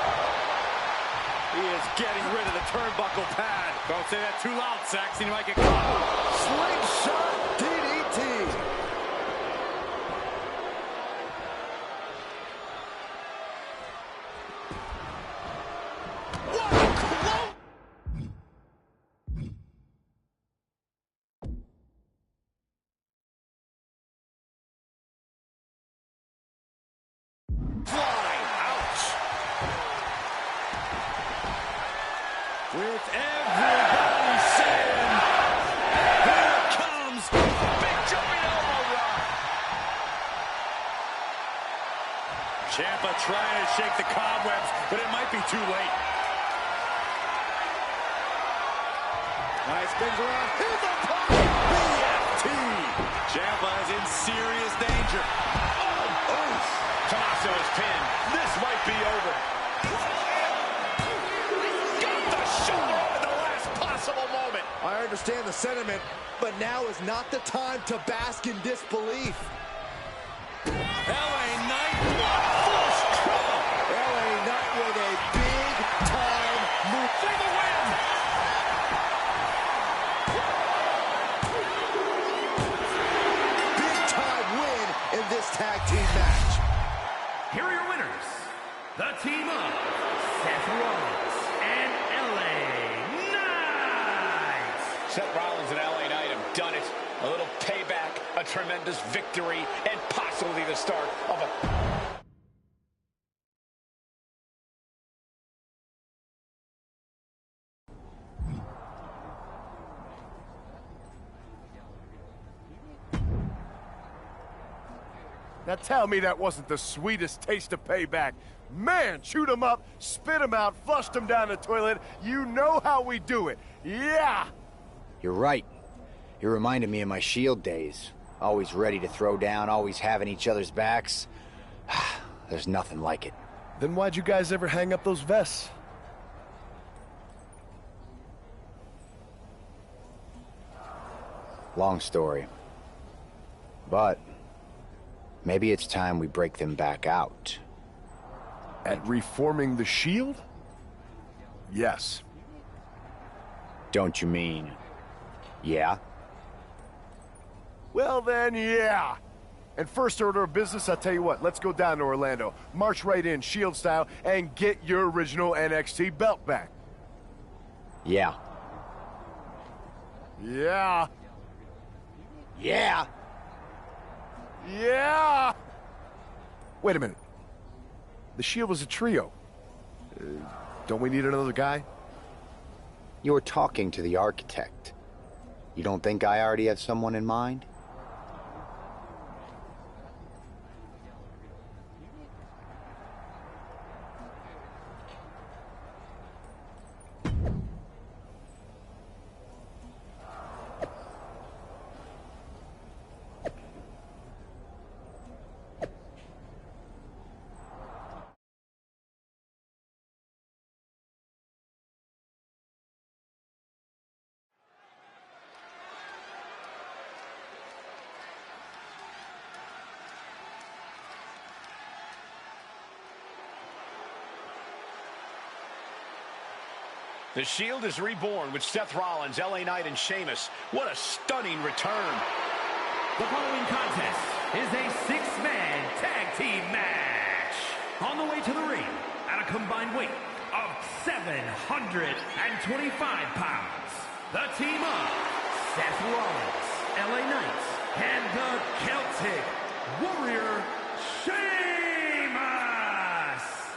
He is getting rid of the turnbuckle pad. Don't say that too loud, Saxon. You might get caught. Slingshot DDT. With everybody saying, here it comes, big jumping elbow rock. Ciampa trying to shake the cobwebs, but it might be too late. Nice spins around. Here's the pop. BFT. Ciampa is in serious danger. Tommaso is pinned. This might be over. Moment. I understand the sentiment, but now is not the time to bask in disbelief. LA Knight, first trouble. LA Knight with a big-time move for the win. Big-time win in this tag team match. Here are your winners, the team of Seth Rollins and LA. Seth Rollins and LA Knight have done it. A little payback, a tremendous victory, and possibly the start of a... Now tell me that wasn't the sweetest taste of payback. Man, chewed him up, spit him out, flushed him down the toilet. You know how we do it. Yeah! You're right. You reminded me of my Shield days. Always ready to throw down, always having each other's backs. There's nothing like it. Then why'd you guys ever hang up those vests? Long story. But maybe it's time we break them back out. At reforming the Shield? Yes. Don't you mean... yeah? Well then, yeah. And first order of business, I'll tell you what, let's go down to Orlando, march right in, Shield style, and get your original NXT belt back. Yeah. Yeah. Yeah. Yeah! Wait a minute. The Shield was a trio. Don't we need another guy? You're talking to the architect. You don't think I already have someone in mind? The Shield is reborn with Seth Rollins, LA Knight, and Sheamus. What a stunning return. The following contest is a six-man tag team match. On the way to the ring, at a combined weight of 725 pounds, the team of Seth Rollins, LA Knight, and the Celtic Warrior, Sheamus.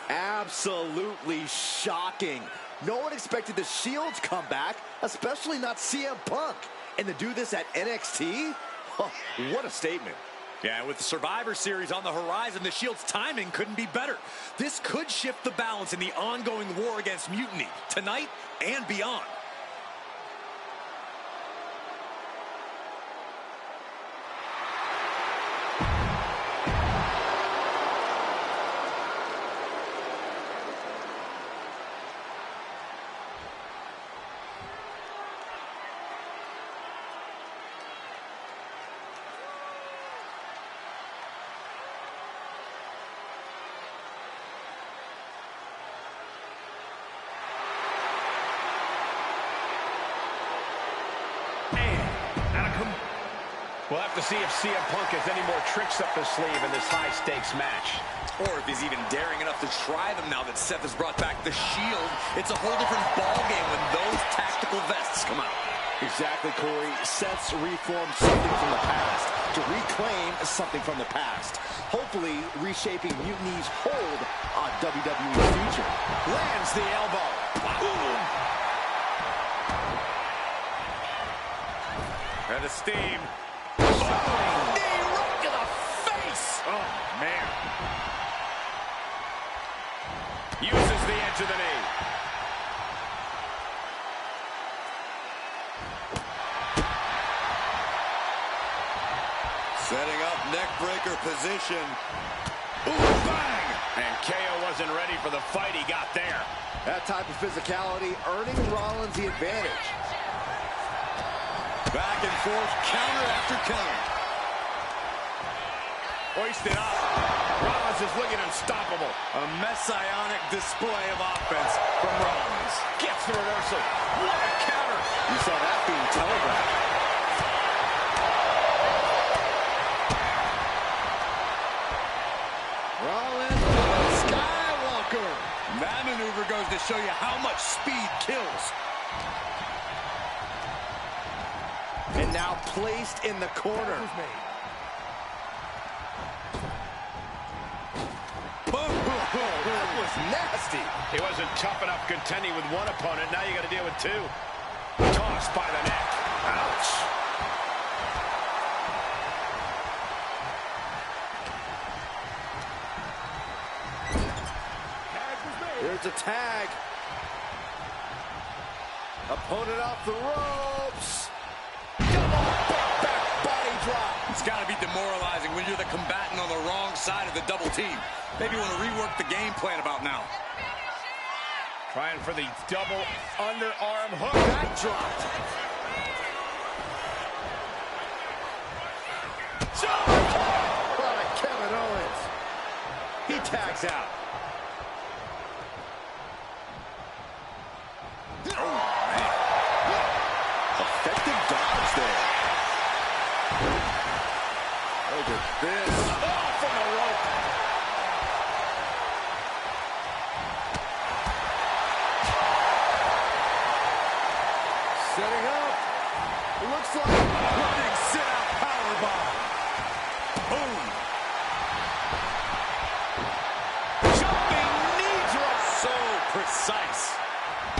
Absolutely shocking. No one expected the Shield's comeback, especially not CM Punk. And to do this at NXT? Oh, what a statement. Yeah, with the Survivor Series on the horizon, the Shield's timing couldn't be better. This could shift the balance in the ongoing war against Mutiny, tonight and beyond. We'll have to see if CM Punk has any more tricks up his sleeve in this high-stakes match. Or if he's even daring enough to try them now that Seth has brought back the Shield. It's a whole different ballgame when those tactical vests come out. Exactly, Corey. Seth's reformed something from the past to reclaim something from the past. Hopefully reshaping Mutiny's hold on WWE's future. Lands the elbow. Boom. And the steam. Knee right to the face. Oh, man. Uses the edge of the knee. Setting up neckbreaker position. Ooh, bang! And KO wasn't ready for the fight he got there. That type of physicality earning Rollins the advantage. Back and forth, counter after counter. Hoisted up. Rollins is looking unstoppable. A messianic display of offense from Rollins. Gets the reversal. What a counter. You saw that being telegraphed. Rollins, Skywalker. That maneuver goes to show you how much speed kills. And now placed in the corner. That was nasty. He wasn't tough enough contending with one opponent. Now you got to deal with two. Tossed by the neck. Ouch. Here's a tag. Opponent off the ropes. Back body drop. It's got to be demoralizing when you're the combatant on the wrong side of the double team. Maybe you want to rework the game plan about now. Trying for the double underarm hook. That dropped. By Kevin Owens. He tags out. Effective dodge there. Look at this. Oh, from the rope. Setting up. It looks like running sit-out powerbomb. Boom. Jumping knee drop. So precise.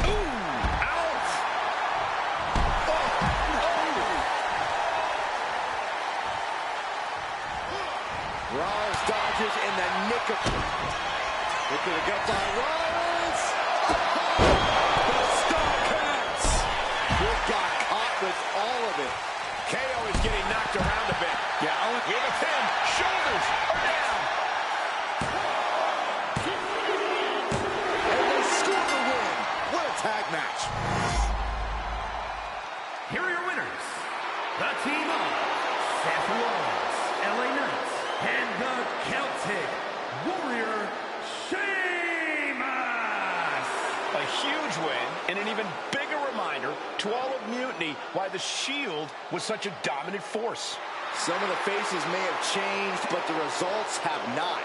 Ooh, ouch. Rollins dodges in the nick of... Look at the gut by Rollins. The star connects. Good got caught with all of it. KO is getting knocked around a bit. Yeah, Owen with a pin. Shoulders are down. And they score the win. What a tag match. Here are your winners. The team of Seth Rollins, LA Knight, and the Celtic Warrior, Sheamus. A huge win and an even bigger reminder to all of Mutiny why the Shield was such a dominant force. Some of the faces may have changed, but the results have not.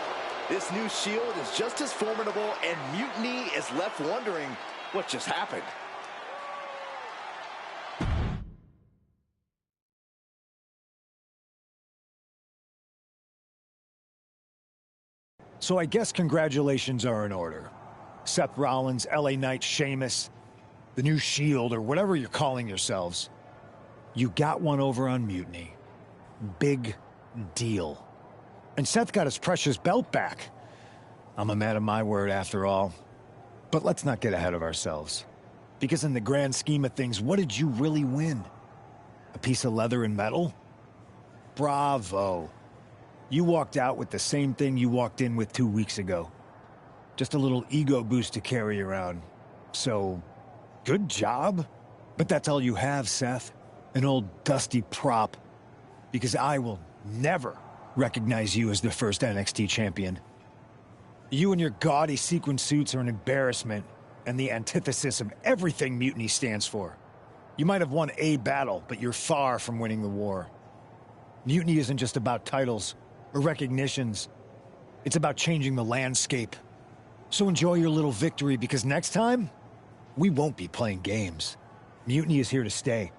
This new Shield is just as formidable, and Mutiny is left wondering what just happened. So I guess congratulations are in order. Seth Rollins, LA Knight, Sheamus, the new Shield, or whatever you're calling yourselves. You got one over on Mutiny. Big deal. And Seth got his precious belt back. I'm a man of my word after all. But let's not get ahead of ourselves. Because in the grand scheme of things, what did you really win? A piece of leather and metal? Bravo. You walked out with the same thing you walked in with 2 weeks ago. Just a little ego boost to carry around. So, good job. But that's all you have, Seth. An old dusty prop. Because I will never recognize you as the first NXT champion. You and your gaudy sequin suits are an embarrassment and the antithesis of everything Mutiny stands for. You might have won a battle, but you're far from winning the war. Mutiny isn't just about titles or recognitions. It's about changing the landscape. So enjoy your little victory, because next time, we won't be playing games. Mutiny is here to stay,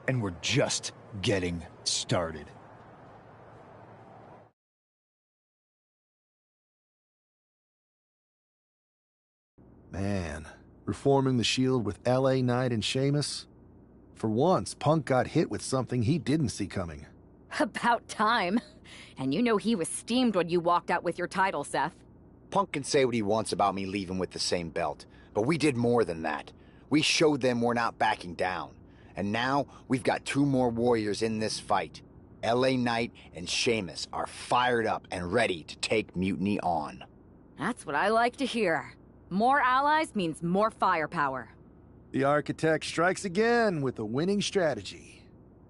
and we're just getting started. Man, reforming the Shield with LA Knight and Sheamus? For once, Punk got hit with something he didn't see coming. About time. And you know he was steamed when you walked out with your title, Seth. Punk can say what he wants about me leaving with the same belt, but we did more than that. We showed them we're not backing down. And now, we've got 2 more warriors in this fight. LA Knight and Sheamus are fired up and ready to take Mutiny on. That's what I like to hear. More allies means more firepower. The architect strikes again with a winning strategy.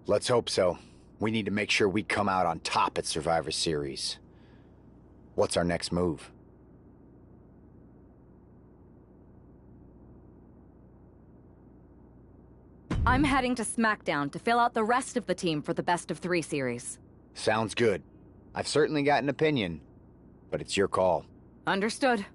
Let's hope so. We need to make sure we come out on top at Survivor Series. What's our next move? I'm heading to SmackDown to fill out the rest of the team for the Best of 3 series. Sounds good. I've certainly got an opinion, but it's your call. Understood.